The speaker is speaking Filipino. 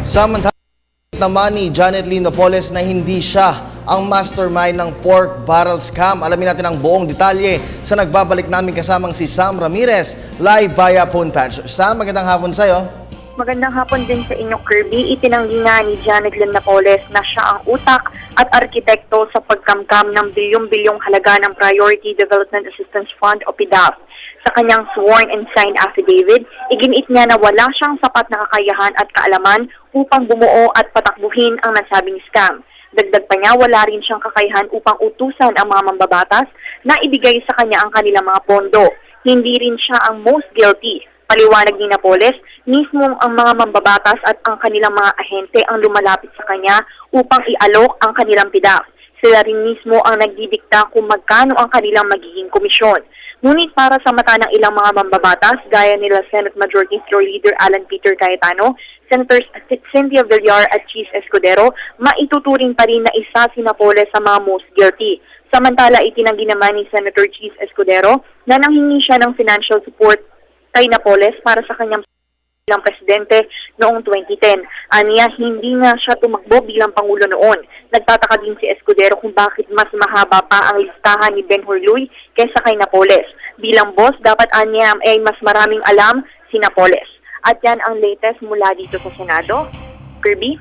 Samantala naman ni Janet Lee Napoles na hindi siya ang mastermind ng pork barrel scam. Alamin natin ang buong detalye sa nagbabalik namin kasamang si Sam Ramirez live via phone patch. Sam, magandang hapon sa'yo. Magandang hapon din sa inyo, Kirby. Itinanggi nga ni Janet Lee Napoles na siya ang utak at arkitekto sa pagkamkam ng bilyong-bilyong halaga ng Priority Development Assistance Fund o PDAF. Sa kanyang sworn and signed affidavit, iginit niya na wala siyang sapat na kakayahan at kaalaman upang bumuo at patakbuhin ang nasabing scam. Dagdag pa niya, wala rin siyang kakayahan upang utusan ang mga mambabatas na ibigay sa kanya ang kanilang mga pondo. Hindi rin siya ang most guilty. Paliwanag ni Napoles, mismo ang mga mambabatas at ang kanilang mga ahente ang lumalapit sa kanya upang ialok ang kanilang PDAF. Sila rin mismo ang nagdidikta kung magkano ang kanilang magiging komisyon. Ngunit para sa mata ng ilang mga mambabatas, gaya nila Senate Majority Floor Leader Alan Peter Cayetano, Senators Cynthia Villar at Cheese Escudero, maituturing pa rin na isa si Napoles sa mga most guilty. Samantala, itinanggi naman ni Senator Cheese Escudero na nanghingi siya ng financial support kay Napoles para sa kanyang bilang presidente noong 2010. Aniya, hindi nga siya tumakbo bilang Pangulo noon. Nagtataka din si Escudero kung bakit mas mahaba pa ang listahan ni Ben Hurluy kaysa kay Napoles. Bilang boss, dapat aniya ay mas maraming alam si Napoles. At yan ang latest mula dito sa Senado. Kirby?